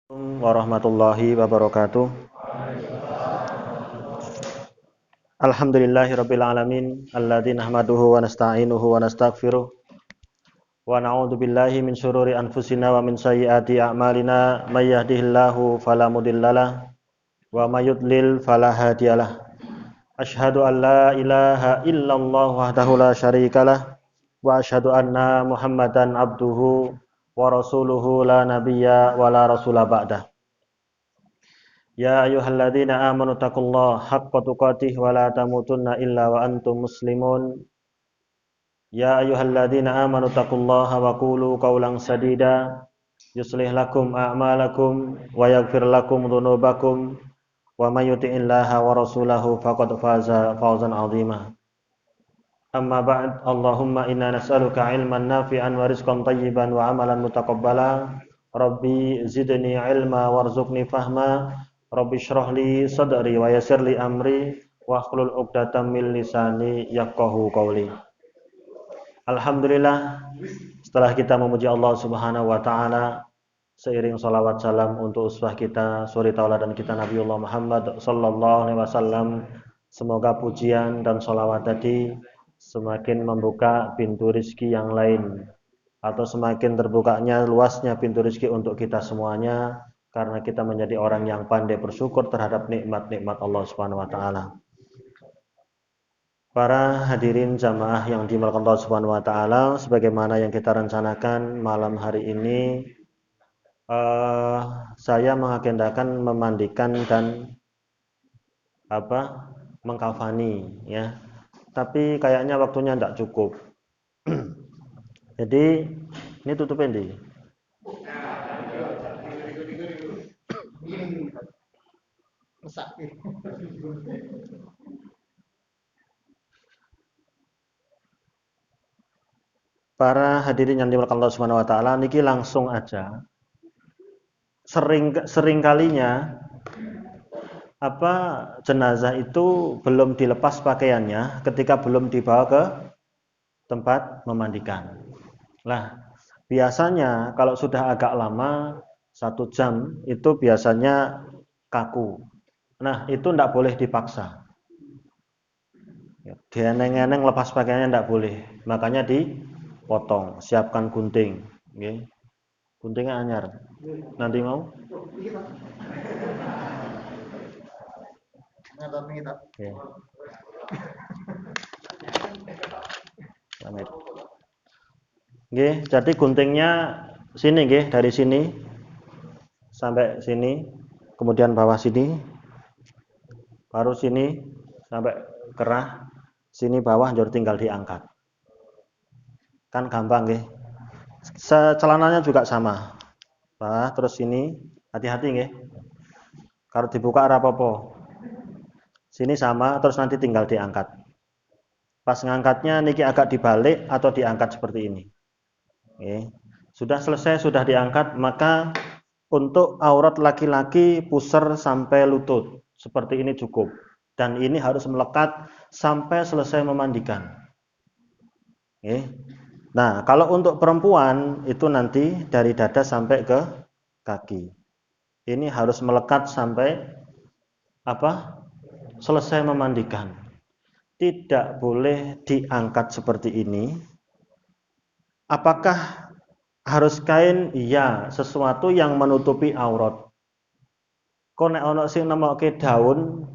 Warahmatullahi wabarakatuh. Alhamdulillahirabbil alamin alladzi nahmaduhu wa nasta'inuhu wa nastaghfiruh wa na'udzu billahi min syururi anfusina wa min sayyiati a'malina may yahdihillahu fala mudhillalah wa may yudlil fala hadiyalah. Asyhadu an la ilaha illallah wahdahu la syarikalah wa asyhadu anna Muhammadan abduhu wa rasuluhu la nabiyya wa la rasula ba'dah. Ya ayyuhalladzina amanu taqullaha haqqa tuqatih wa la tamutunna illa wa antum muslimun. Ya ayyuhalladzina amanu taqullaha wa qulu qawlan sadida yuslih lakum a'malakum wa yaghfir lakum dhunubakum wa may yuti'illaha wa rasulahu faqad faza fawzan 'azima. Amma ba'd, Allahumma inna nas'aluka 'ilman nafi'an wa rizqan thayyiban wa 'amalan mutaqabbala. Rabbi zidni 'ilma warzuqni fahma. Rabbi shrah li sadri wa yassir li amri wa hlul 'uqdatam min lisani yafqahu qawli. Alhamdulillah, setelah kita memuji Allah Subhanahu wa taala, seiring salawat salam untuk uswah kita, suri tauladan kita Nabiullah Muhammad sallallahu alaihi wasallam, semoga pujian dan salawat tadi semakin membuka pintu rizki yang lain, atau semakin terbukanya luasnya pintu rizki untuk kita semuanya, karena kita menjadi orang yang pandai bersyukur terhadap nikmat-nikmat Allah Subhanahu wa taala. Para hadirin jamaah yang dimuliakan Allah Subhanahu wa taala, sebagaimana yang kita rencanakan malam hari ini, saya mengagendakan memandikan dan mengkafani ya. Tapi kayaknya waktunya tidak cukup. Jadi ini tutupin di. Para hadirin yang dimuliakan Allah Subhanahu wa taala, niki langsung aja. Sering kalinya jenazah itu belum dilepas pakaiannya ketika belum dibawa ke tempat memandikan. Nah, biasanya kalau sudah agak lama 1 jam itu biasanya kaku. Nah, itu tidak boleh dipaksa. Dieneng-eneng lepas pakaiannya tidak boleh. Makanya dipotong, siapkan gunting. Okay. Guntingnya anyar. Nanti mau? Okay. Okay, jadi guntingnya sini, dari sini sampai sini, kemudian bawah sini, baru sini sampai kerah, sini bawah, jadi tinggal diangkat. Kan gampang, celananya juga sama. Nah, terus sini hati-hati, kalau dibuka rapopo. Sini sama, terus nanti tinggal diangkat. Pas ngangkatnya niki agak dibalik atau diangkat seperti ini. Sudah selesai, sudah diangkat, maka untuk aurat laki-laki pusar sampai lutut. Seperti ini cukup. Dan ini harus melekat sampai selesai memandikan. Nah, kalau untuk perempuan itu nanti dari dada sampai ke kaki. Ini harus melekat sampai selesai memandikan. Tidak boleh diangkat seperti ini. Apakah harus kain? Iya, sesuatu yang menutupi aurat. Kok nek ana sing nemokke daun,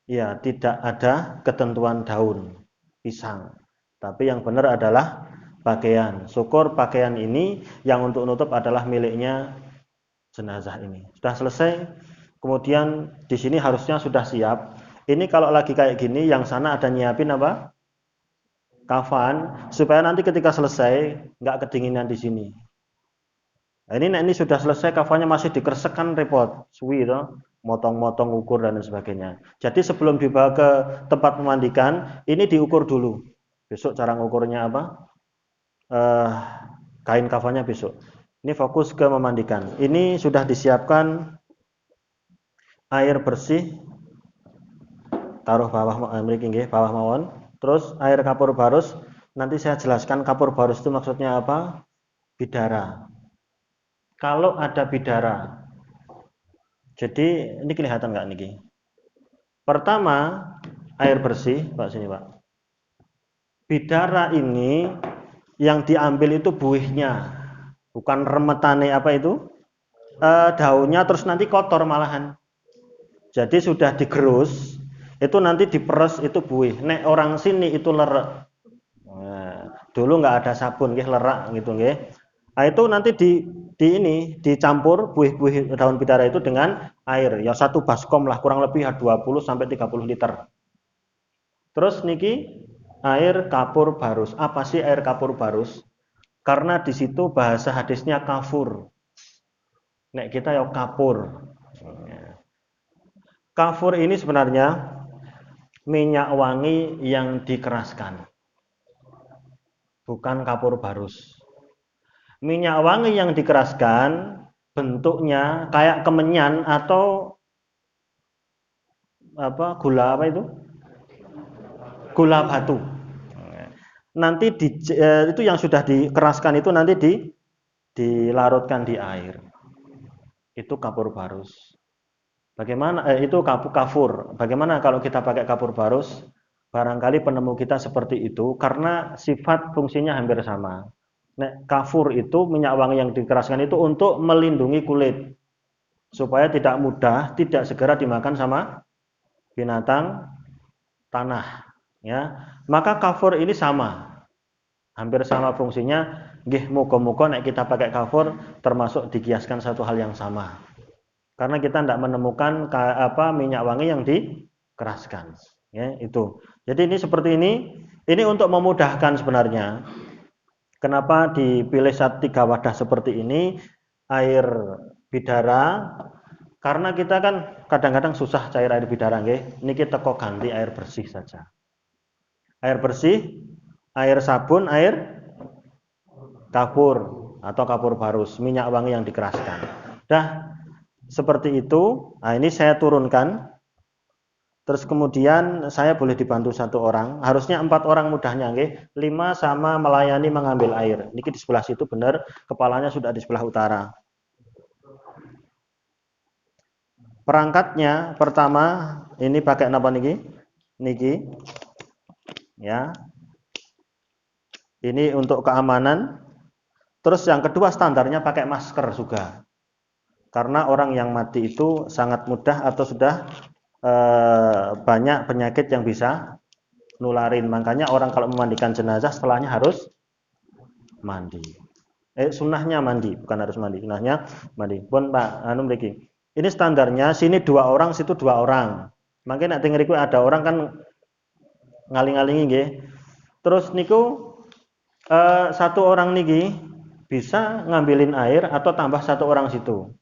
ya tidak ada ketentuan daun pisang. Tapi yang benar adalah pakaian. Syukur pakaian ini yang untuk nutup adalah miliknya jenazah ini. Sudah selesai. Kemudian di sini harusnya sudah siap. Ini kalau lagi kayak gini, yang sana ada nyiapin kafan, supaya nanti ketika selesai nggak kedinginan di sini. Nah, ini sudah selesai, kafannya masih dikersek kan repot, suwi toh, motong-motong ukur dan sebagainya. Jadi sebelum dibawa ke tempat memandikan, ini diukur dulu. Besok cara ngukurnya kain kafannya besok. Ini fokus ke memandikan. Ini sudah disiapkan air bersih. Taruh bawah bawah mawon. Terus air kapur barus. Nanti saya jelaskan kapur barus itu maksudnya apa? Bidara. Kalau ada bidara Jadi ini kelihatan nggak niki? Pertama, air bersih, Pak sini Pak. Bidara ini yang diambil itu buihnya, bukan remetane apa itu? Daunnya terus nanti kotor malahan. Jadi sudah digerus, itu nanti diperes itu buih. Nek orang sini itu lerek. Nah, dulu nggak ada sabun, nggih lerak gitu nggih. Nah, itu nanti dicampur buih-buih daun bidara itu dengan air. Ya satu baskom lah, kurang lebih 20 sampai 30 liter. Terus niki air kapur barus. Apa sih air kapur barus? Karena di situ bahasa hadisnya kafur. Nek kita ya kapur. Kafur ini sebenarnya minyak wangi yang dikeraskan, bukan kapur barus. Minyak wangi yang dikeraskan bentuknya kayak kemenyan atau apa gula apa itu? Gula batu. Nanti itu yang sudah dikeraskan itu nanti dilarutkan di air. Itu kapur barus. Bagaimana itu kafur? Bagaimana kalau kita pakai kapur barus? Barangkali penemu kita seperti itu karena sifat fungsinya hampir sama. Nek kafur itu minyak wangi yang dikeraskan itu untuk melindungi kulit supaya tidak mudah, tidak segera dimakan sama binatang tanah. Ya, maka kafur ini sama, hampir sama fungsinya. Nggih, muga-muga nek kita pakai kafur termasuk dikiaskan satu hal yang sama. Karena kita tidak menemukan minyak wangi yang dikeraskan. Ya, itu. Jadi ini seperti ini untuk memudahkan sebenarnya. Kenapa dipilih 3 wadah seperti ini air bidara? Karena kita kan kadang-kadang susah cair air bidara nggih. Niki teko ganti air bersih saja. Air bersih, air sabun, air kapur atau kapur barus, minyak wangi yang dikeraskan. Dah seperti itu. Nah, ini saya turunkan. Terus kemudian saya boleh dibantu 1 orang. Harusnya 4 orang mudahnya nggih. 5 sama melayani mengambil air. Niki di sebelah situ benar, kepalanya sudah di sebelah utara. Perangkatnya pertama ini pakai apa niki? Niki. Ya. Ini untuk keamanan. Terus yang kedua standarnya pakai masker juga. Karena orang yang mati itu sangat mudah atau sudah banyak penyakit yang bisa nularin. Makanya orang kalau memandikan jenazah setelahnya harus mandi. Sunnahnya mandi, bukan harus mandi. Sunnahnya mandi. Pun Pak, anu mriki. Ini standarnya sini 2 orang, situ 2 orang. Mungkin nek ngriku ada orang kan ngaling-alingi nggih. Terus niku 1 orang niki bisa ngambilin air atau tambah 1 orang situ.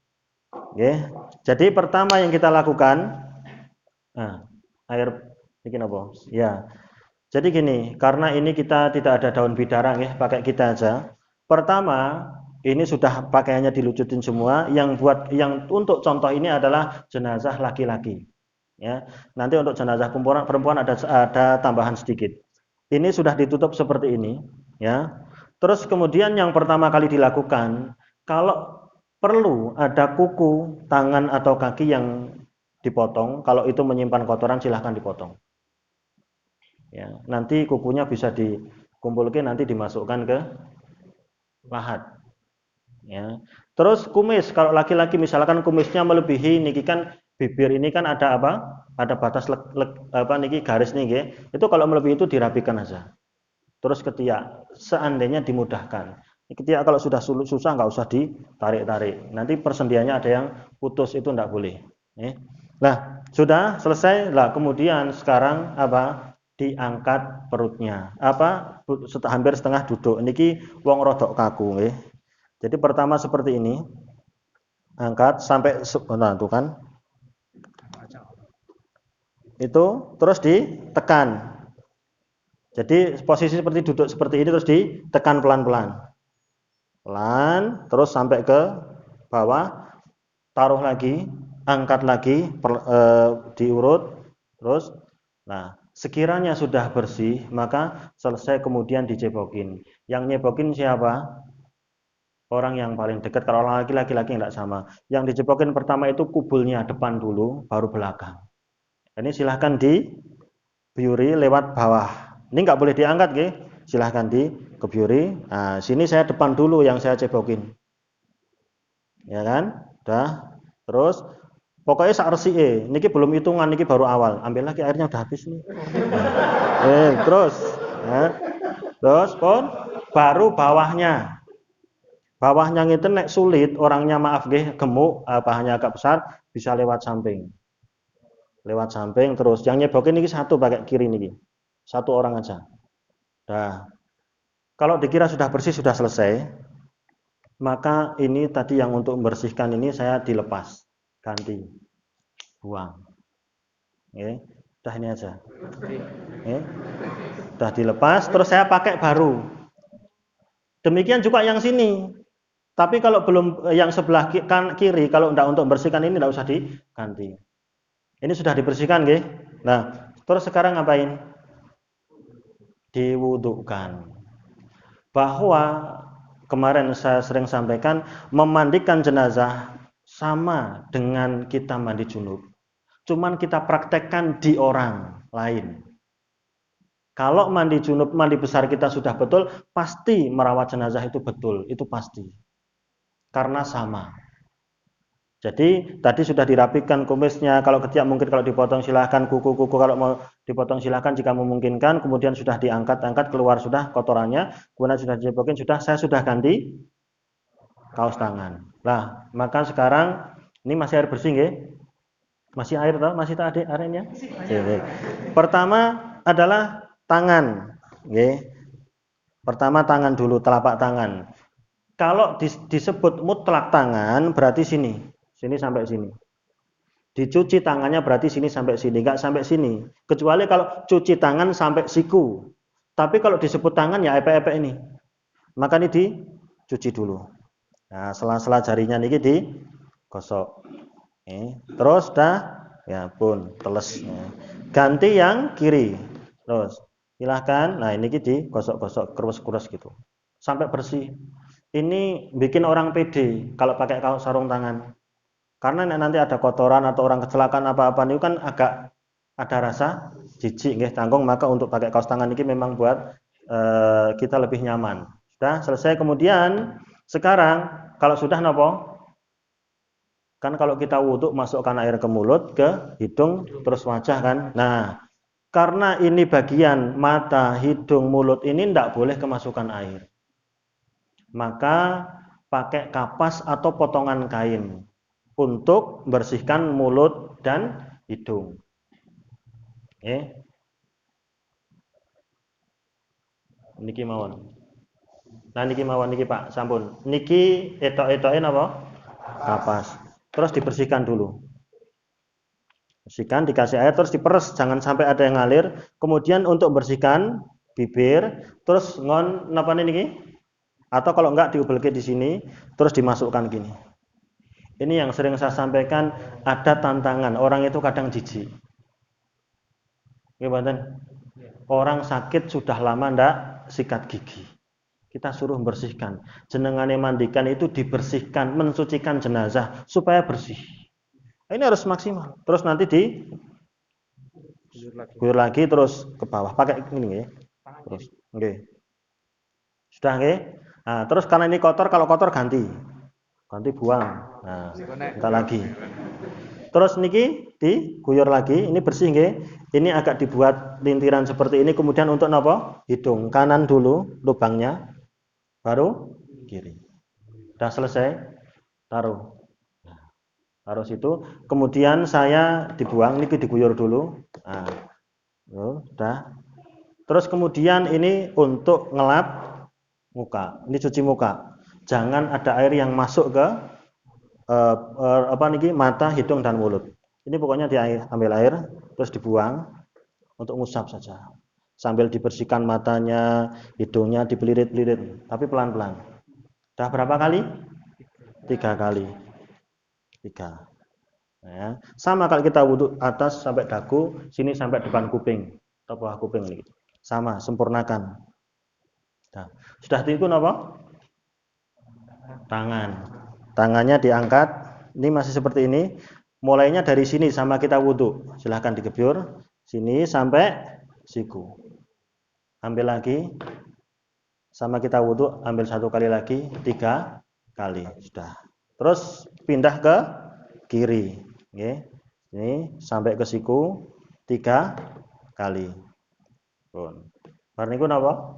Nggih. Jadi pertama yang kita lakukan air bikin apa? Ya. Jadi gini, karena ini kita tidak ada daun bidara nggih, pakai kita aja. Pertama, ini sudah pakaiannya dilucutin semua. Yang untuk contoh ini adalah jenazah laki-laki. Ya. Nanti untuk jenazah perempuan ada tambahan sedikit. Ini sudah ditutup seperti ini, ya. Terus kemudian yang pertama kali dilakukan, kalau perlu ada kuku, tangan atau kaki yang dipotong. Kalau itu menyimpan kotoran silahkan dipotong. Ya, nanti kukunya bisa dikumpulkan, nanti dimasukkan ke lahat. Ya. Terus kumis, kalau laki-laki misalkan kumisnya melebihi niki kan bibir ini kan ada apa? Ada batas niki garis niki. Itu kalau melebihi itu dirapikan aja. Terus ketiak, seandainya dimudahkan. Ketiak kalau sudah susah nggak usah ditarik-tarik. Nanti persendiannya ada yang putus, itu nggak boleh. Nah, sudah selesai. Lah kemudian sekarang apa? Diangkat perutnya. Hampir setengah duduk. Niki wong rodok kaku nggih. Jadi pertama seperti ini. Angkat sampai tuh kan. Itu terus ditekan. Jadi posisi seperti duduk seperti ini terus ditekan pelan-pelan. Pelan, terus sampai ke bawah, taruh lagi, angkat lagi, diurut, terus, nah sekiranya sudah bersih, maka selesai kemudian dicebokin. Yang nyebokin siapa? Orang yang paling dekat, kalau orang laki-laki enggak sama. Yang dicepokin pertama itu kubulnya depan dulu, baru belakang. Ini silahkan dibiuri lewat bawah. Ini nggak boleh diangkat, nggih. Silahkan dikebiuri. Nah, sini saya depan dulu yang saya cebokin. Ya kan? Udah. Terus pokoknya sak resike. Niki belum hitungan, niki baru awal. Ambil lagi airnya udah habis nih. Terus ya. Terus pun baru bawahnya. Bawahnya ngeten nek sulit, orangnya maaf nggih, gemuk, pahanya agak besar, bisa lewat samping. Lewat samping terus. Yang nyebokin ini satu pakai kiri niki. Satu orang aja. Nah, kalau dikira sudah bersih, sudah selesai, maka ini tadi yang untuk membersihkan ini saya dilepas, ganti, buang. Oke, udah ini aja. Oke, udah dilepas, terus saya pakai baru. Demikian juga yang sini. Tapi kalau belum yang sebelah kiri, kalau tidak untuk membersihkan ini tidak usah diganti. Ini sudah dibersihkan, nggih. Nah, terus sekarang ngapain? Diwudukkan. Bahwa kemarin saya sering sampaikan, memandikan jenazah sama dengan kita mandi junub. Cuman kita praktekkan di orang lain. Kalau mandi junub, mandi besar kita sudah betul, pasti merawat jenazah itu betul, itu pasti. Karena sama. Jadi tadi sudah dirapikan kumisnya, kalau ketiak mungkin kalau dipotong silahkan, kuku-kuku kalau mau dipotong silahkan jika memungkinkan, kemudian sudah diangkat-angkat keluar sudah kotorannya, kemudian sudah dijebokin, saya sudah ganti kaos tangan. Nah, maka sekarang ini masih air bersih nggih? Masih air toh? Masih tak ada airnya? Pertama adalah tangan, nggih. Pertama tangan dulu, telapak tangan. Kalau disebut mutlak tangan berarti sini sampai sini. Dicuci tangannya berarti sini sampai sini, enggak sampai sini. Kecuali kalau cuci tangan sampai siku. Tapi kalau disebut tangan ya epek-epek ini. Maka ini dicuci dulu. Nah, sela-sela jarinya niki digosok. Terus dah ya pun teles. Ganti yang kiri. Terus silahkan. Nah, ini digosok-gosok, kerus-kerus gitu. Sampai bersih. Ini bikin orang pede kalau pakai kaos sarung tangan. Karena nanti ada kotoran atau orang kecelakaan apa-apa itu kan agak ada rasa jijik nggih tanggung, maka untuk pakai kaos tangan ini memang buat kita lebih nyaman. Sudah selesai, kemudian sekarang kalau sudah nopo? Kan kalau kita wudhu masukkan air ke mulut, ke hidung, terus wajah kan. Nah, karena ini bagian mata, hidung, mulut ini tidak boleh kemasukan air. Maka pakai kapas atau potongan kain untuk membersihkan mulut dan hidung. Niki mawon. Nah niki mawon niki Pak, sampun. Niki etok-etoke napa? Kapas. Terus dibersihkan dulu. Bersihkan, dikasih air, terus diperes, jangan sampai ada yang ngalir. Kemudian untuk membersihkan bibir, terus ngon napa niki? Atau kalau enggak diubelke di sini, terus dimasukkan gini. Ini yang sering saya sampaikan, ada tantangan. Orang itu kadang jijik. Gimana? Orang sakit sudah lama ndak sikat gigi. Kita suruh membersihkan. Jenengane mandikan itu dibersihkan, mensucikan jenazah supaya bersih. Ini harus maksimal. Terus nanti guyur lagi terus ke bawah. Pakai ini ya. Terus, oke. Sudah nggih? Nah, terus karena ini kotor, kalau kotor ganti buang. Nah, entar lagi. Terus niki diguyur lagi, ini bersih nggih. Ini agak dibuat lintiran seperti ini, kemudian untuk napa? Hidung kanan dulu lubangnya, baru kiri. Sudah selesai, taruh. Nah, taruh situ. Kemudian saya dibuang, niki diguyur dulu. Nah, sudah. Terus kemudian ini untuk ngelap muka. Ini cuci muka. Jangan ada air yang masuk ke mata, hidung dan mulut. Ini pokoknya diambil air terus dibuang untuk ngusap saja. Sambil dibersihkan matanya, hidungnya dibelirit-belirit, tapi pelan-pelan. Dah berapa kali? 3 kali. 3. Ya. Sama kalau kita wudhu atas sampai dagu, sini sampai depan kuping atau bawah kuping ini. Sama, sempurnakan. Nah, sudah itu apa? tangan. Tangannya diangkat. Ini masih seperti ini. Mulainya dari sini sama kita wudhu. Silahkan digebyur. Sini sampai siku. Ambil lagi. Sama kita wudhu. Ambil 1 kali lagi. 3 kali. Sudah. Terus pindah ke kiri. Oke. Ini sampai ke siku 3 kali. Pun. Bar niku napa?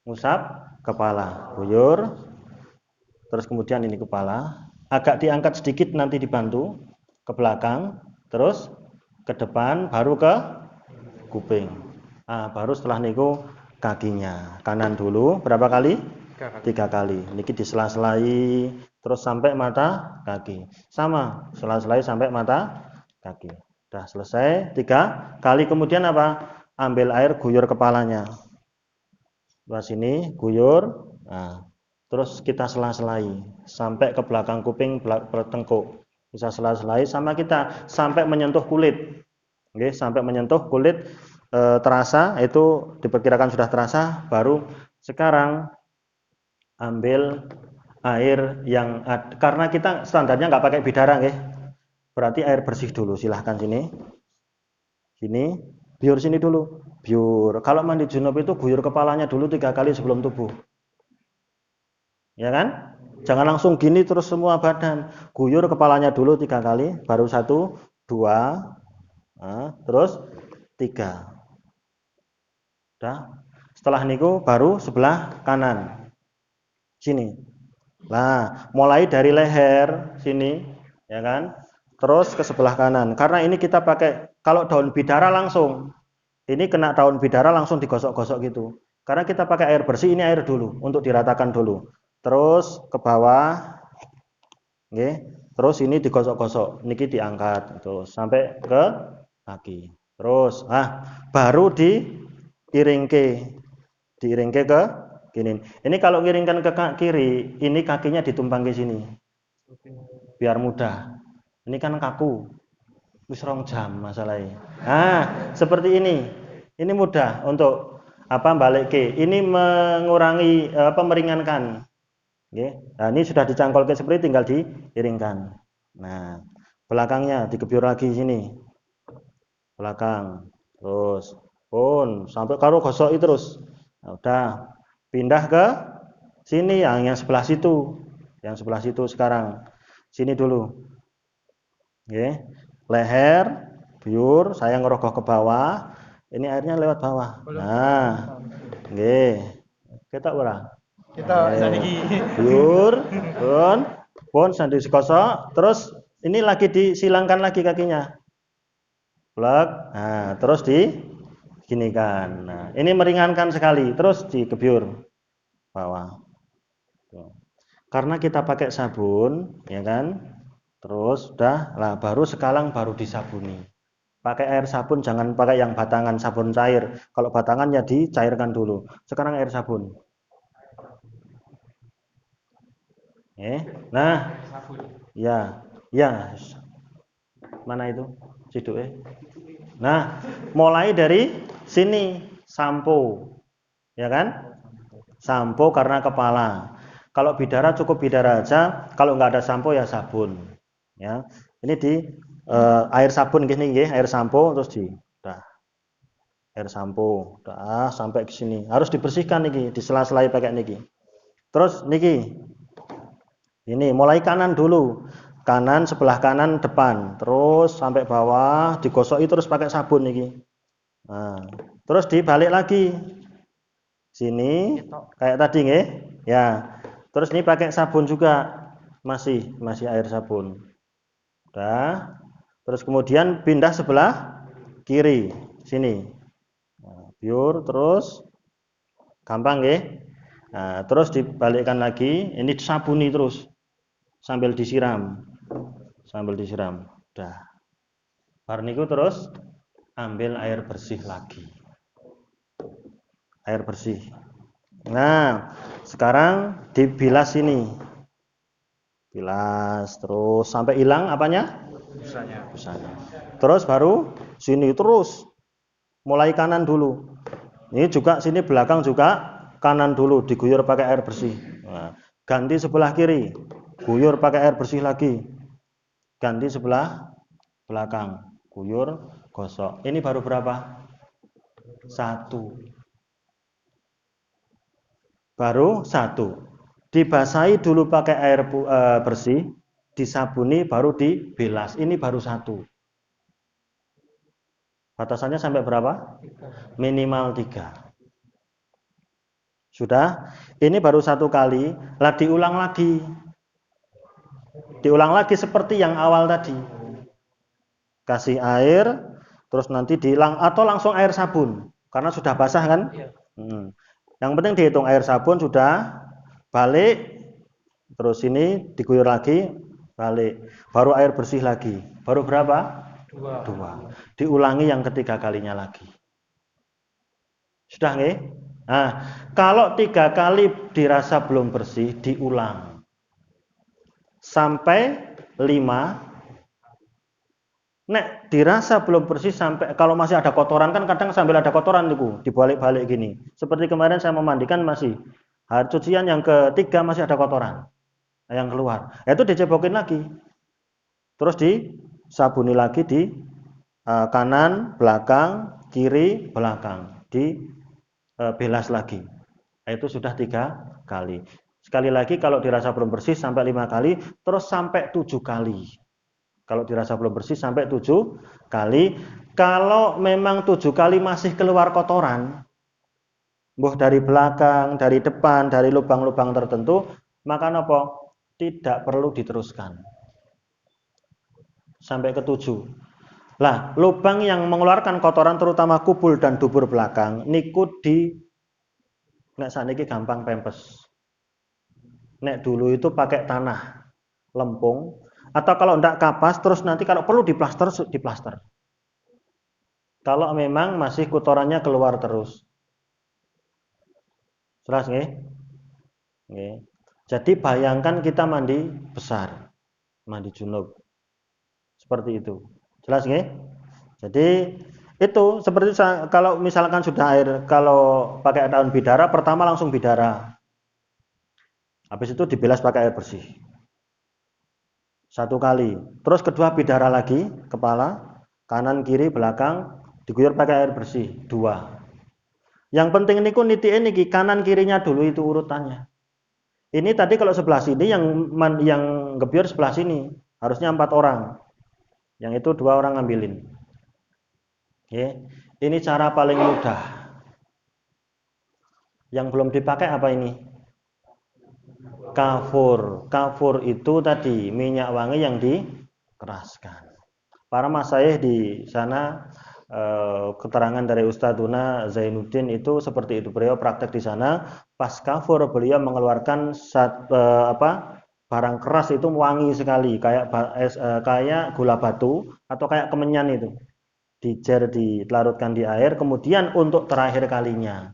Ngusap kepala. Guyur. Terus kemudian ini kepala. Agak diangkat sedikit nanti dibantu ke belakang. Terus ke depan baru ke kuping. Nah, baru setelah niku kakinya. Kanan dulu berapa kali? 3 kali. Niki disela-selai terus sampai mata kaki. Sama, sela-selai sampai mata kaki. Sudah selesai 3 kali. Kemudian apa? Ambil air guyur kepalanya. Luar sini guyur. Nah, terus kita sela-selai sampai ke belakang kuping, tengkuk. Bisa sela-selai sama kita sampai menyentuh kulit. Oke, sampai menyentuh kulit terasa, itu diperkirakan sudah terasa. Baru sekarang ambil air yang karena kita standarnya nggak pakai bidara, nggih. Berarti air bersih dulu. Silahkan sini. Sini, biur sini dulu. Biur. Kalau mandi junub itu guyur kepalanya dulu 3 kali sebelum tubuh. Ya kan? Jangan langsung gini terus semua badan. Guyur kepalanya dulu 3 kali, baru 1, 2, nah, terus 3. Udah. Setelah niku baru sebelah kanan. Sini. Nah, mulai dari leher sini, ya kan? Terus ke sebelah kanan. Karena ini kita pakai, kalau daun bidara langsung. Ini kena daun bidara langsung digosok-gosok gitu. Karena kita pakai air bersih, ini air dulu untuk diratakan dulu. Terus ke bawah, okay. Terus ini digosok-gosok, niki diangkat, terus sampai ke kaki. Terus, baru diiringke ke gini. Ini kalau ngiringkan ke kiri, ini kakinya ditumpang ke sini, biar mudah. Ini kan kaku. Wis 2 jam masalahnya. Seperti ini. Ini mudah untuk balik ke. Ini mengurangi meringankan. Oke. Nah, ini sudah dicangkolkan seperti tinggal diiringkan. Nah, belakangnya digebyur lagi sini. Belakang. Terus pun sampai karo gosoki terus. Nah, udah pindah ke sini yang sebelah situ. Yang sebelah situ sekarang. Sini dulu. Oke. Leher, biur, saya ngerogoh ke bawah. Ini airnya lewat bawah. Nah, nggih. Ketok ora? Kita saniki. Biur, pun sandi dikosok, terus ini lagi disilangkan lagi kakinya. Plek. Nah, terus diginikan. Nah, ini meringankan sekali. Terus dikebyur bawah. Karena kita pakai sabun, ya kan? Terus udah lah, baru sekalang baru disabuni. Pakai air sabun, jangan pakai yang batangan, sabun cair. Kalau batangan ya dicairkan dulu. Sekarang air sabun. Nah, ya. Mana itu? Siduke. Nah, mulai dari sini sampo. Ya kan? Sampo karena kepala. Kalau bidara cukup bidara aja, kalau nggak ada sampo ya sabun. Ya, ini di air sabun gini nggih, air sampo terus air sampo, sampai ke sini. Harus dibersihkan niki, disela-selai pakai niki. Terus niki. Ini mulai kanan dulu. Kanan sebelah kanan depan, terus sampai bawah digosoki terus pakai sabun niki. Nah, terus dibalik lagi. Sini kayak tadi nggih. Ya. Terus ini pakai sabun juga. Masih air sabun. Udah. Terus kemudian pindah sebelah kiri sini. Nah, biur terus gampang nggih. Nah, terus dibalikkan lagi, ini disabuni terus sambil disiram. Udah. Bar niku terus ambil air bersih lagi. Air bersih. Nah, sekarang dibilas ini. Bilas terus sampai hilang apanya? Busanya. Terus baru sini terus. Mulai kanan dulu. Ini juga sini belakang juga kanan dulu diguyur pakai air bersih. Nah, ganti sebelah kiri, guyur pakai air bersih lagi, ganti sebelah belakang, guyur, gosok. Ini baru berapa? 1. Baru 1. Dibasahi dulu pakai air bersih, disabuni, baru dibilas. Ini baru 1. Batasannya sampai berapa? Minimal 3. Sudah, ini baru 1 kali, lah diulang lagi. Diulang lagi seperti yang awal tadi. Kasih air, terus nanti atau langsung air sabun, karena sudah basah kan? Yang penting dihitung air sabun sudah, balik, terus ini diguyur lagi, balik, baru air bersih lagi. Baru berapa? 2. Diulangi yang ketiga kalinya lagi. Sudah nggih? Nah, kalau 3 kali dirasa belum bersih, diulang sampai 5. Nek dirasa belum bersih sampai, kalau masih ada kotoran, kan kadang sambil ada kotoran itu dibalik-balik gini. Seperti kemarin saya memandikan, masih hari cucian yang ketiga masih ada kotoran yang keluar. Itu dicebokin lagi. Terus disabuni lagi di kanan, belakang, kiri, belakang. Bilas lagi. Itu sudah 3 kali. Sekali lagi kalau dirasa belum bersih sampai 5 kali, terus sampai 7 kali. Kalau dirasa belum bersih sampai 7 kali. Kalau memang 7 kali masih keluar kotoran, dari belakang, dari depan, dari lubang-lubang tertentu, maka apa? Tidak perlu diteruskan sampai ke 7. Lah, lubang yang mengeluarkan kotoran terutama kubul dan dubur belakang niku nek saniki gampang pempes. Nek dulu itu pakai tanah lempung, atau kalau enggak kapas, terus nanti kalau perlu diplaster. Kalau memang masih kotorannya keluar terus. Jelas nggih? Nggih. Jadi bayangkan kita mandi besar, mandi junub. Seperti itu. Jelas nggih? Jadi itu seperti kalau misalkan sudah air, kalau pakai daun bidara, pertama langsung bidara. Habis itu dibilas pakai air bersih. 1 kali. Terus kedua bidara lagi, kepala, kanan, kiri, belakang, diguyur pakai air bersih. 2. Yang penting niku nitike niki kanan kirinya dulu itu urutannya. Ini tadi kalau sebelah sini yang gebyur sebelah sini, harusnya 4 orang. Yang itu 2 orang ngambilin. Oke. Ini cara paling mudah. Yang belum dipakai apa ini? Kafur. Kafur itu tadi minyak wangi yang dikeraskan. Para masyayikh di sana, keterangan dari Ustadzuna Zainuddin itu seperti itu. Beliau praktek di sana, pas kafur beliau mengeluarkan barang keras itu wangi sekali, kayak gula batu atau kayak kemenyan itu. Dilarutkan di air, kemudian untuk terakhir kalinya.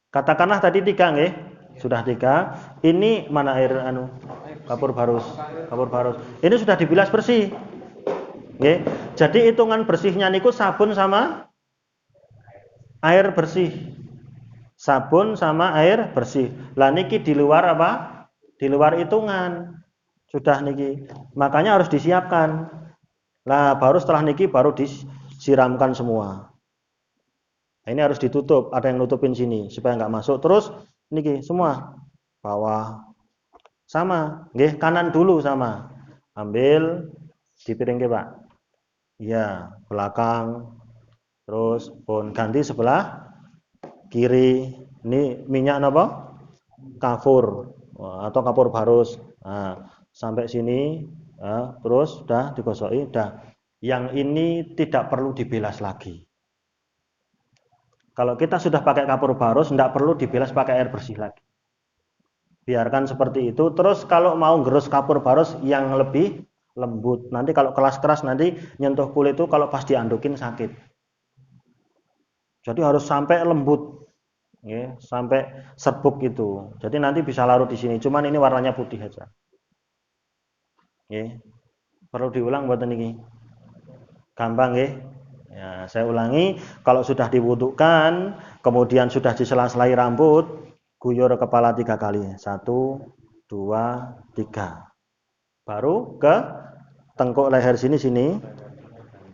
Katakanlah tadi 3 nggih. Sudah 3. Ini mana air kapur barus. Ini sudah dibilas bersih. Nggih. Jadi hitungan bersihnya niku sabun sama air bersih. Sabun sama air bersih. Lah niki di luar apa? Di luar hitungan. Sudah niki. Makanya harus disiapkan. Lah baru setelah niki baru disiramkan semua. Nah, ini harus ditutup, ada yang nutupin sini supaya nggak masuk. Terus niki semua bawah sama, nggih, kanan dulu sama. Ambil di piring ke Pak. Iya, belakang. Terus pun ganti sebelah kiri. Ini minyak apa? Kafur atau kapur barus. Nah, sampai sini, terus sudah digosoki, udah. Yang ini tidak perlu dibilas lagi. Kalau kita sudah pakai kapur barus, tidak perlu dibilas pakai air bersih lagi. Biarkan seperti itu. Terus kalau mau gerus kapur barus yang lebih lembut. Nanti kalau keras-keras nanti nyentuh kulit itu kalau pas diandukin sakit. Jadi harus sampai lembut, ya, sampai serbuk itu. Jadi nanti bisa larut di sini. Cuman ini warnanya putih aja. Ya. Perlu diulang buat ini. Gampang ya. Ya, saya ulangi, kalau sudah diwudukkan, kemudian sudah disela-selai rambut, guyur kepala 3 kali. 1, 2, 3. Baru ke tengkuk leher sini.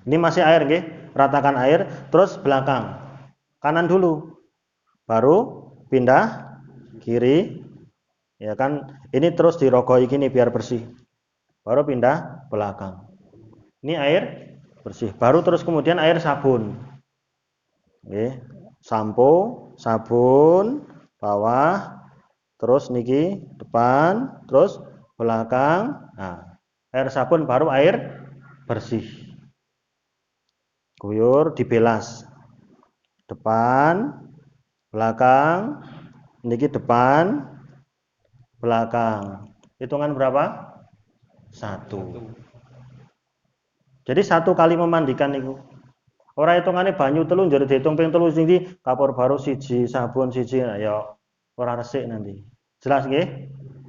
Ini masih air nggih, ratakan air, terus belakang. Kanan dulu. Baru pindah kiri. Ya kan? Ini terus dirogoi gini biar bersih. Baru pindah belakang. Ini air bersih. Baru terus kemudian air sabun. Nggih. Sampo, sabun, bawah, terus niki depan, terus belakang. Nah, air sabun baru air bersih. Guyur dibelas. Depan, belakang, niki depan, belakang. Hitungan berapa? 1. Jadi 1 kali memandikan niku. Ora hitungane banyu telu njero diitung ping telu sing kapur baru siji, sabun siji, nah ya ora resik nanti. Jelas nggih?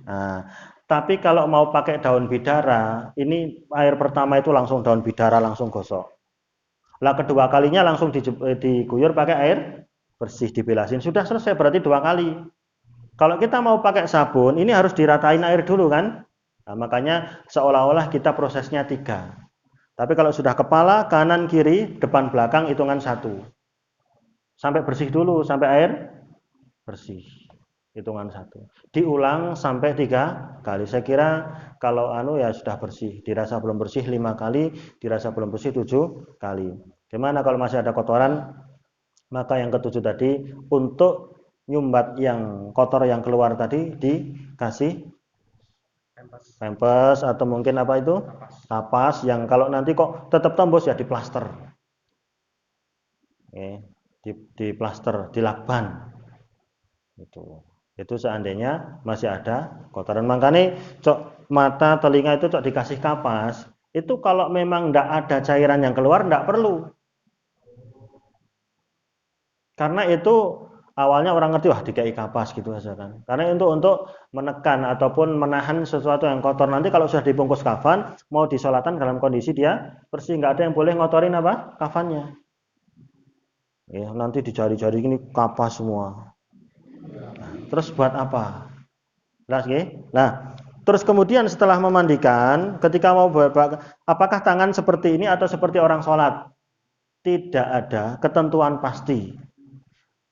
Nah, tapi kalau mau pakai daun bidara, ini air pertama itu langsung daun bidara langsung gosok. Lah kedua kalinya langsung diguyur pakai air bersih, dibelasin. Sudah selesai berarti 2 kali. Kalau kita mau pakai sabun, ini harus diratain air dulu kan? Nah, makanya seolah-olah kita prosesnya 3. Tapi kalau sudah kepala, kanan, kiri, depan, belakang, hitungan 1. Sampai bersih dulu, sampai air bersih. Hitungan 1. Diulang sampai 3 kali. Saya kira kalau ya sudah bersih. Dirasa belum bersih 5 kali, dirasa belum bersih 7 kali. Gimana kalau masih ada kotoran? Maka yang ke-7 tadi, untuk nyumbat yang kotor yang keluar tadi, dikasih pempes atau mungkin apa itu? Kapas yang kalau nanti kok tetap tembus ya diplaster. Oke, diplaster, dilakban. Itu seandainya masih ada kotoran. Makanya cok mata, telinga itu cok dikasih kapas. Itu kalau memang tidak ada cairan yang keluar tidak perlu. Karena itu awalnya orang ngerti wah dikai kapas gitu aja kan. Karena untuk menekan ataupun menahan sesuatu yang kotor, nanti kalau sudah dibungkus kafan mau disolatan dalam kondisi dia bersih, nggak ada yang boleh ngotorin apa kafannya. Ya, nanti di jari-jari ini kapas semua. Nah, terus buat apa? Jelas nggih? Nah, terus kemudian setelah memandikan, ketika mau apakah tangan seperti ini atau seperti orang sholat? Tidak ada ketentuan pasti.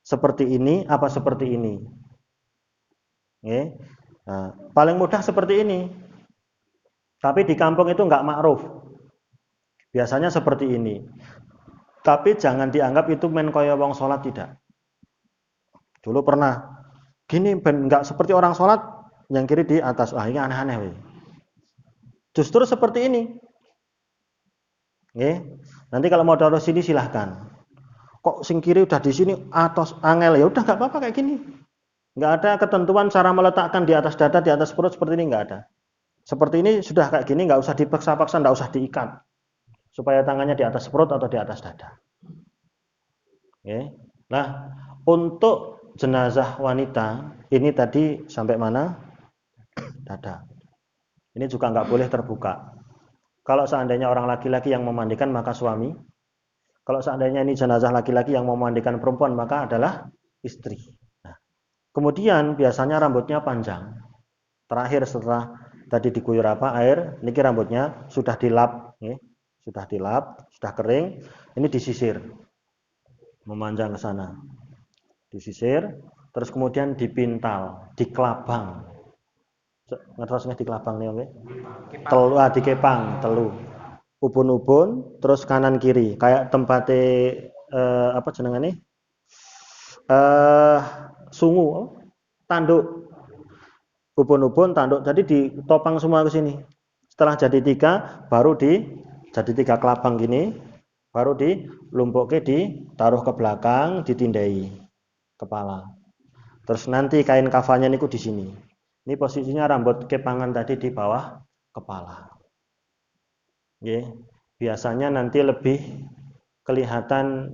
Seperti ini apa seperti ini? Oke. Nah, paling mudah seperti ini. Tapi di kampung itu nggak makruf. Biasanya seperti ini. Tapi jangan dianggap itu men kaya wong sholat, tidak. Dulu pernah gini ben nggak seperti orang sholat, yang kiri di atas. Wah, ini aneh-aneh. Justru seperti ini. Oke. Nanti kalau mau taruh sini silahkan. Kok sing kiri udah di sini atas angel, ya udah nggak apa-apa kayak gini. Nggak ada ketentuan cara meletakkan di atas dada, di atas perut seperti ini, nggak ada. Seperti ini sudah kayak gini, nggak usah dipaksa-paksa, nggak usah diikat supaya tangannya di atas perut atau di atas dada. Oke. Nah, untuk jenazah wanita ini tadi sampai mana? Dada. Ini juga nggak boleh terbuka. Kalau seandainya orang laki-laki yang memandikan maka suami. Kalau seandainya ini jenazah laki-laki yang memandikan perempuan maka adalah istri. Nah, kemudian biasanya rambutnya panjang. Terakhir setelah tadi diguyur air, niki rambutnya sudah dilap, sudah dilap, sudah kering. Ini disisir, memanjang ke sana, disisir, terus kemudian dipintal, dikelabang. Ngertos nggih dikelabang nih, oke? Telu, dikepang, telu. Ubun-ubun, terus kanan kiri, kayak tempatnya apa jenengane? Sungu, tanduk. Ubun-ubun, tanduk. Jadi ditopang semua ke sini. Setelah jadi 3, baru jadi 3 kelabang gini, baru dilumpukke, ditaruh ke belakang, ditindai kepala. Terus nanti kain kafannya niku di sini. Ini posisinya rambut kepangan tadi di bawah kepala. Biasanya nanti lebih kelihatan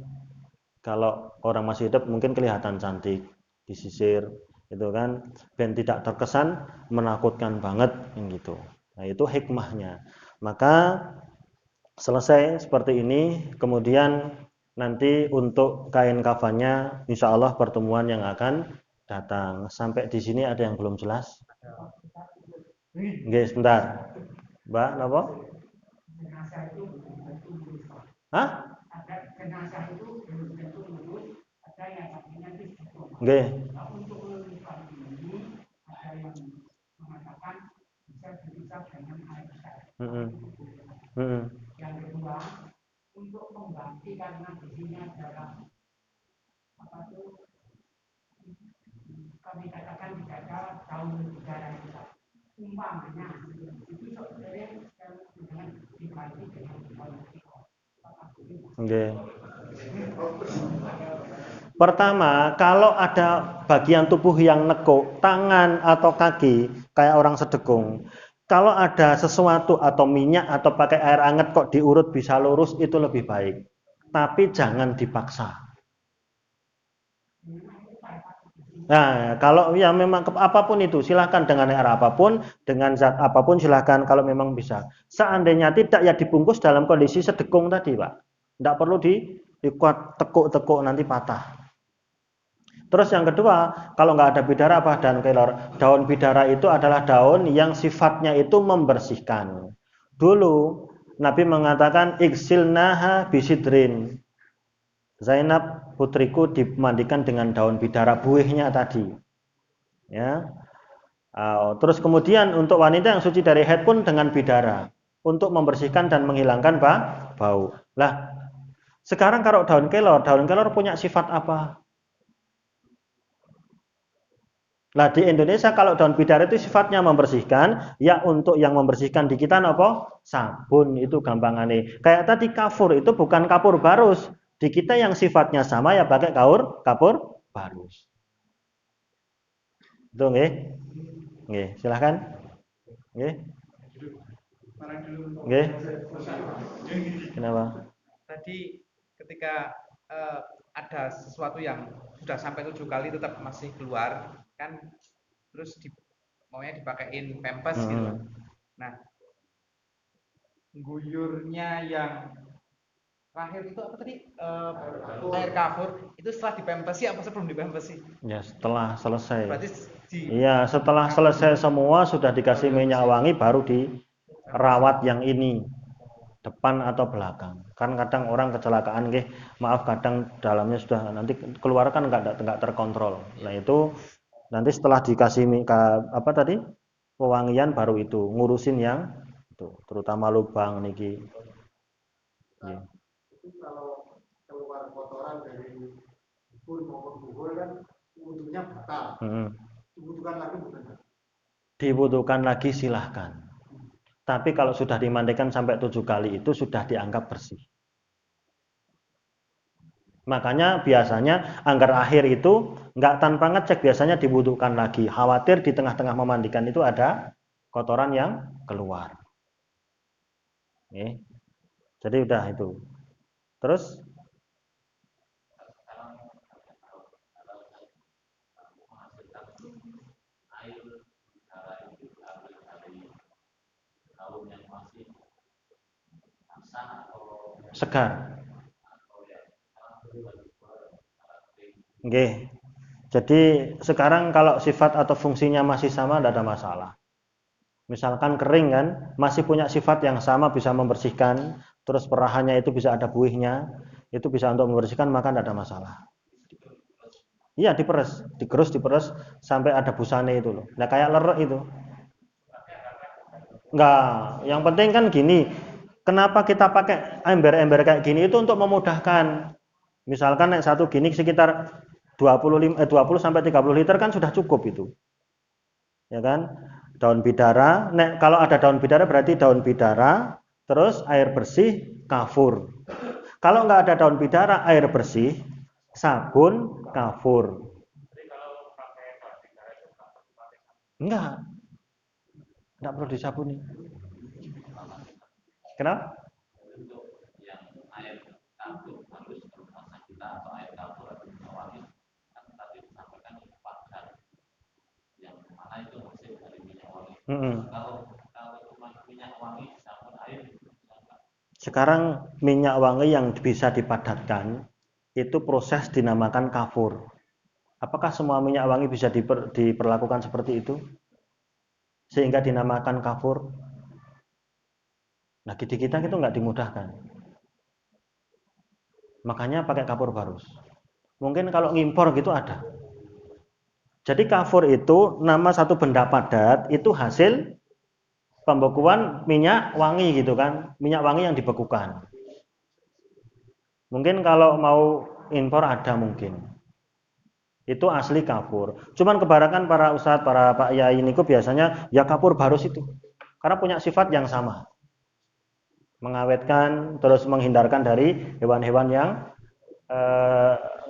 kalau orang masih hidup mungkin kelihatan cantik disisir gitu kan, dan tidak terkesan menakutkan banget gitu. Nah, itu hikmahnya. Maka selesai seperti ini, kemudian nanti untuk kain kafannya insya Allah pertemuan yang akan Datang. Sampai di sini ada yang belum jelas? Nggih, sebentar. Mbak, napa? Hah? Nggih. Heeh. Heeh. Nggih. Pertama, kalau ada bagian tubuh yang nekuk, tangan atau kaki, kayak orang sedekung, kalau ada sesuatu atau minyak atau pakai air hangat kok diurut bisa lurus, itu lebih baik. Tapi jangan dipaksa. Nah, kalau ya memang apapun itu, silahkan dengan air apapun, dengan zat apapun silahkan kalau memang bisa. Seandainya tidak, ya dibungkus dalam kondisi sedekung tadi, Pak. Tidak perlu dikuat tekuk-tekuk nanti patah. Terus yang kedua, kalau nggak ada bidara apa daun kelor? Daun bidara itu adalah daun yang sifatnya itu membersihkan. Dulu Nabi mengatakan iksilnaha bisidrin. Zainab putriku dimandikan dengan daun bidara buihnya tadi. Ya. Terus kemudian untuk wanita yang suci dari haid pun dengan bidara untuk membersihkan dan menghilangkan bau. Lah, sekarang kalau daun kelor punya sifat apa? Nah di Indonesia kalau daun bidara itu sifatnya membersihkan, ya untuk yang membersihkan di kita apa? Sabun itu gampangane. Kayak tadi kafur itu bukan kapur barus. Di kita yang sifatnya sama ya pakai kapur barus. Itu nggih? Nggih, silahkan. Nggih. Nggih. Kenapa? Tadi ketika ada sesuatu yang sudah sampai 7 kali tetap masih keluar kan, terus maunya dipakein pempes gitu kan. Nah, guyurnya yang terakhir itu apa tadi, air kafur itu setelah dipempesi apa sebelum dipempesi? Ya setelah selesai. Berarti iya setelah selesai semua sudah dikasih minyak wangi baru dirawat yang ini depan atau belakang. Kan kadang orang kecelakaan nggih, maaf kadang dalamnya sudah nanti keluar kan nggak terkontrol. Nah itu nanti setelah dikasih apa tadi pewangian baru itu ngurusin yang itu terutama lubang niki. Ya. Kalau keluar kotoran dari bubur maupun bubur kan wudhunya batal. Dibutuhkan lagi bukan? Dibutuhkan lagi silahkan. Tapi kalau sudah dimandikan sampai 7 kali itu sudah dianggap bersih. Makanya biasanya anggar akhir itu nggak tanpa ngecek, biasanya dibutuhkan lagi. Khawatir di tengah-tengah memandikan itu ada kotoran yang keluar. Oke. Jadi udah itu. Terus segar. Oke. Jadi sekarang kalau sifat atau fungsinya masih sama tidak ada masalah. Misalkan kering kan, masih punya sifat yang sama bisa membersihkan, terus perahannya itu bisa ada buihnya, itu bisa untuk membersihkan maka tidak ada masalah. Iya diperes, diperes sampai ada busane itu loh. Nah kayak lerek itu. Enggak, yang penting kan gini. Kenapa kita pakai ember-ember kayak gini itu untuk memudahkan. Misalkan nek satu gini sekitar 20 sampai 30 liter kan sudah cukup itu. Ya kan? Daun bidara, nek kalau ada daun bidara berarti daun bidara, terus air bersih, kafur. Kalau nggak ada daun bidara, air bersih, sabun, kafur. Enggak perlu disabuni. Kenapa? Sekarang minyak wangi yang bisa dipadatkan itu proses dinamakan kafur Apakah semua minyak wangi bisa diperlakukan seperti itu? Sehingga dinamakan kafur? Nah, di kita itu nggak dimudahkan. Makanya pakai kafur barus. Mungkin kalau ngimpor gitu ada. Jadi kafur itu nama satu benda padat, itu hasil pembekuan minyak wangi gitu kan. Minyak wangi yang dibekukan. Mungkin kalau mau impor ada mungkin. Itu asli kafur. Cuman kebanyakan para ustadz, para pak yai niku biasanya ya kafur barus itu. Karena punya sifat yang sama. Mengawetkan terus menghindarkan dari hewan-hewan yang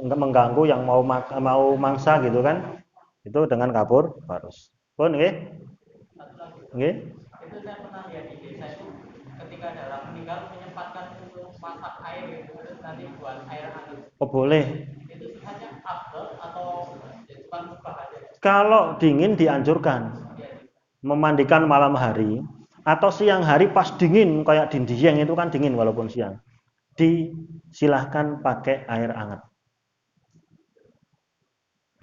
mengganggu yang mau mangsa gitu kan. Itu dengan kafur barus. Pun nggih? Nggih? Itu saya pernah lihat di desa itu ketika ada orang meninggal menyempatkan untuk masak air gitu terus nanti buat air hangat. Oh boleh. Itu hanya afdal atau cuma mubah aja? Kalau dingin dianjurkan memandikan malam hari atau siang hari pas dingin kayak di Dieng itu kan dingin walaupun siang. Disilahkan pakai air hangat.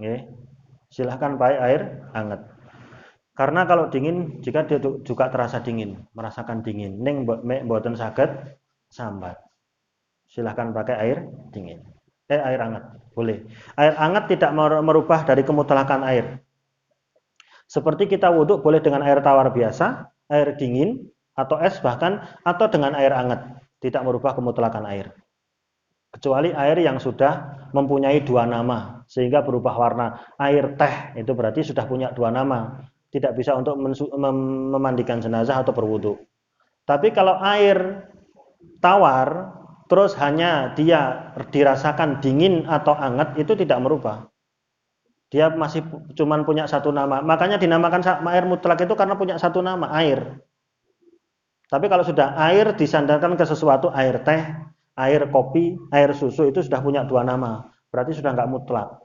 Oke. Silahkan pakai air hangat. Karena kalau dingin jika dia juga terasa dingin, merasakan dingin, ning mboten saged sambat. Silahkan pakai air dingin. Air hangat, boleh. Air hangat tidak merubah dari kemutlakan air. Seperti kita wudhu boleh dengan air tawar biasa, air dingin, atau es bahkan, atau dengan air hangat. Tidak merubah kemutlakan air. Kecuali air yang sudah mempunyai dua nama, sehingga berubah warna. Air teh itu berarti sudah punya dua nama. Tidak bisa untuk memandikan jenazah atau berwudhu. Tapi kalau air tawar, terus hanya dia dirasakan dingin atau hangat, itu tidak merubah. Dia masih cuman punya satu nama. Makanya dinamakan air mutlak itu karena punya satu nama, air. Tapi kalau sudah air disandarkan ke sesuatu, air teh, air kopi, air susu itu sudah punya dua nama. Berarti sudah nggak mutlak.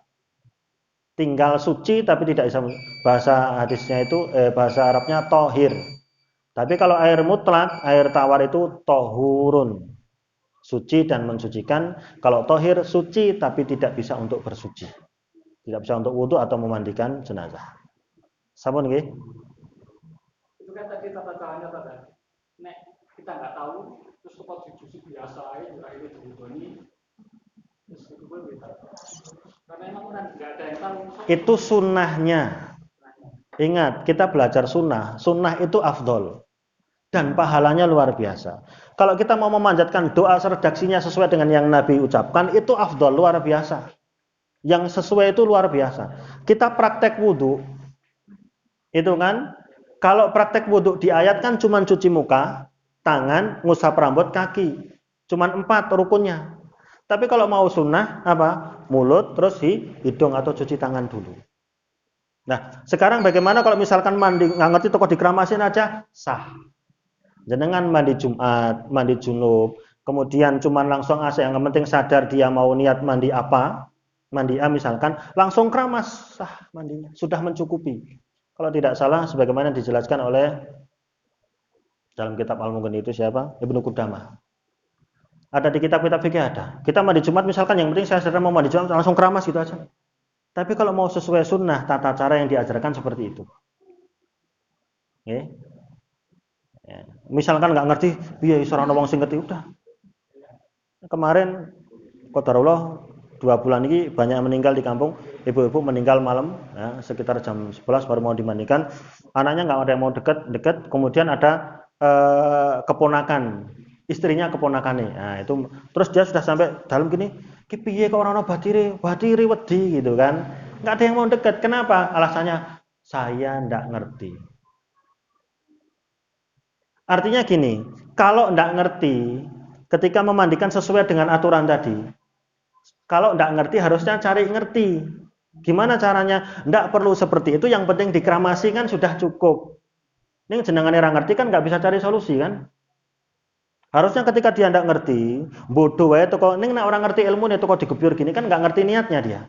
Tinggal suci tapi tidak bisa, bahasa hadisnya itu bahasa Arabnya tohir. Tapi kalau air mutlak, air tawar itu tohurun. Suci dan mensucikan. Kalau tohir suci tapi tidak bisa untuk bersuci. Tidak bisa untuk wudhu atau memandikan jenazah. Sampun nggih? Itu kan tadi tata caranya tadi. Nek kita nggak tahu, terus kok dicuci biasa aja, juga ini diwudoni, terus itu pun beda. Karena emang kan nggak ada yang tahu. Itu sunnahnya. Ingat, kita belajar sunnah. Sunnah itu afdol. Dan pahalanya luar biasa. Kalau kita mau memanjatkan doa redaksinya sesuai dengan yang Nabi ucapkan, itu afdol, luar biasa. Yang sesuai itu luar biasa. Kita praktek wudhu, itu kan, kalau praktek wudhu di ayat kan cuma cuci muka, tangan, ngusap rambut, kaki. Cuma 4 rukunnya. Tapi kalau mau sunnah, apa? Mulut, terus hidung atau cuci tangan dulu. Nah, sekarang bagaimana kalau misalkan mandi, nggak ngerti toko dikeramasin aja, sah. Jenengan mandi Jumat, mandi junub, kemudian cuma langsung yang penting sadar dia mau niat mandi apa, mandi A misalkan, langsung keramas, sah mandinya, sudah mencukupi. Kalau tidak salah, sebagaimana dijelaskan oleh dalam kitab Al-Mughni itu siapa? Ibnu Qudamah. Ada di kitab-kitab fikih ada. Kita mandi Jumat misalkan, yang penting saya sadar mau mandi Jumat, langsung keramas gitu aja. Tapi kalau mau sesuai sunnah, tata cara yang diajarkan seperti itu. Okay. Ya. Misalkan nggak ngerti, biaya seorang wong sing ngerti udah. Kemarin qadarullah 2 bulan ini banyak meninggal di kampung, ibu-ibu meninggal malam, ya, sekitar jam 11 baru mau dimandikan. Anaknya nggak ada yang mau deket, kemudian ada keponakan, istrinya keponakannya. Nah, itu terus dia sudah sampai dalam gini, ki piye kok ora ono batiri wedi gitu kan. Nggak ada yang mau deket. Kenapa? Alasannya saya nggak ngerti. Artinya gini, kalau nggak ngerti, ketika memandikan sesuai dengan aturan tadi, kalau nggak ngerti harusnya cari ngerti. Gimana caranya? Nggak perlu seperti itu, yang penting dikramasi kan sudah cukup. Ini jenengan orang ngerti kan nggak bisa cari solusi kan? Harusnya ketika dia nggak ngerti, bodoh wae toko, ini orang ngerti ilmu nih toko digebyur gini kan nggak ngerti niatnya dia.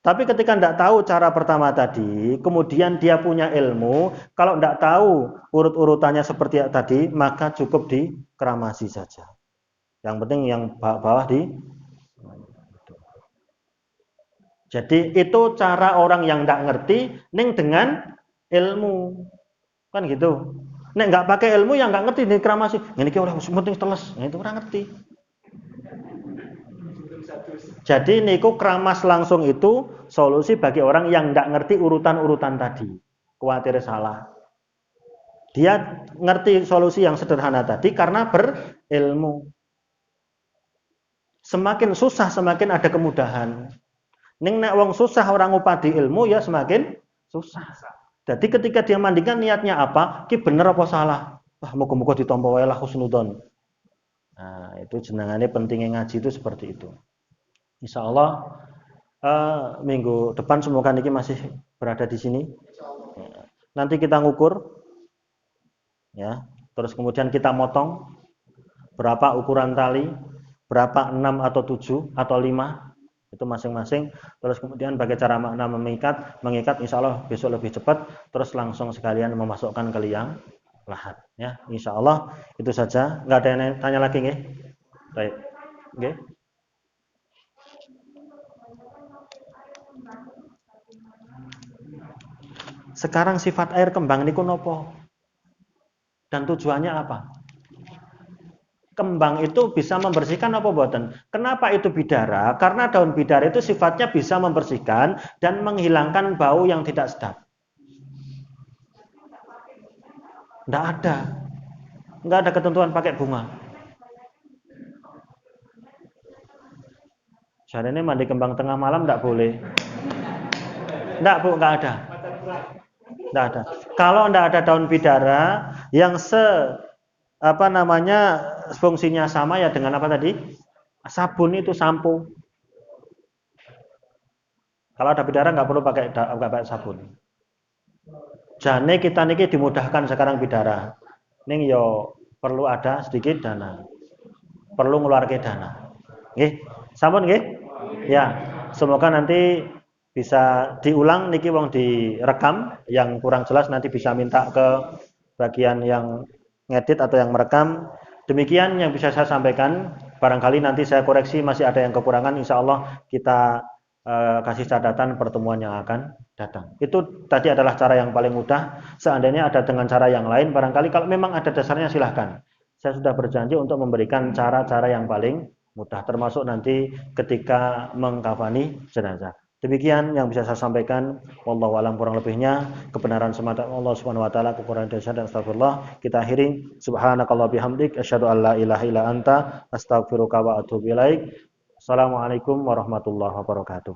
Tapi ketika tidak tahu cara pertama tadi, kemudian dia punya ilmu, kalau tidak tahu urut-urutannya seperti tadi, maka cukup dikeramasi saja. Yang penting yang bawah di. Jadi itu cara orang yang tidak ngerti ning dengan ilmu. Kan gitu. Nek nggak pakai ilmu yang nggak ngerti dikramasi. Ngene iki oleh penting teles. Nah, itu ora ngerti. Jadi niku keramas langsung itu solusi bagi orang yang tidak ngerti urutan-urutan tadi. Kuatir salah. Dia ngerti solusi yang sederhana tadi karena berilmu. Semakin susah semakin ada kemudahan. Ning nek wong susah orang upadi ilmu ya semakin susah. Jadi ketika dia mandingkan niatnya apa, ki bener apa salah. Wah, muga-muga ditampa wae lah husnudzon. Nah, itu jenengane pentingnya ngaji itu seperti itu. Insyaallah minggu depan semoga niki masih berada di sini. Nanti kita ngukur ya, terus kemudian kita motong berapa ukuran tali, berapa 6 atau 7 atau 5 itu masing-masing. Terus kemudian bagaimana cara makna mengikat insya Allah besok lebih cepat. Terus langsung sekalian memasukkan ke liang lahat ya, insya Allah itu saja. Nggak ada yang tanya lagi nggih? Baik, nggih. Sekarang sifat air kembang niku nopo? Dan tujuannya apa? Kembang itu bisa membersihkan apa boten? Kenapa itu bidara? Karena daun bidara itu sifatnya bisa membersihkan dan menghilangkan bau yang tidak sedap. Tidak ada. Nggak ada ketentuan pakai bunga. Jarene mandi kembang tengah malam tidak boleh. Tidak Bu, nggak ada. Tidak ada. Kalau tidak ada daun bidara yang fungsinya sama ya dengan apa tadi? Sabun itu sampo. Kalau ada bidara nggak perlu pakai sabun. Jane kita niki dimudahkan sekarang bidara. Ning yo perlu ada sedikit dana. Perlu ngeluarke dana. Nggih, sampun nggih? Ya, semoga nanti bisa diulang niki wong direkam yang kurang jelas nanti bisa minta ke bagian yang ngedit atau yang merekam. Demikian yang bisa saya sampaikan. Barangkali nanti saya koreksi masih ada yang kekurangan. Insya Allah kita kasih catatan pertemuan yang akan datang. Itu tadi adalah cara yang paling mudah. Seandainya ada dengan cara yang lain, barangkali kalau memang ada dasarnya silahkan. Saya sudah berjanji untuk memberikan cara-cara yang paling mudah, termasuk nanti ketika mengkafani jenazah. Demikian yang bisa saya sampaikan. Wallahu a'lam, kurang lebihnya kebenaran semata Allah Subhanahu wa taala, kekurangan dosa dan astagfirullah. Kita akhiri subhanakallah bihamdik asyhadu an la ilaha illa anta astaghfiruka wa atubu ilaik. Assalamualaikum warahmatullahi wabarakatuh.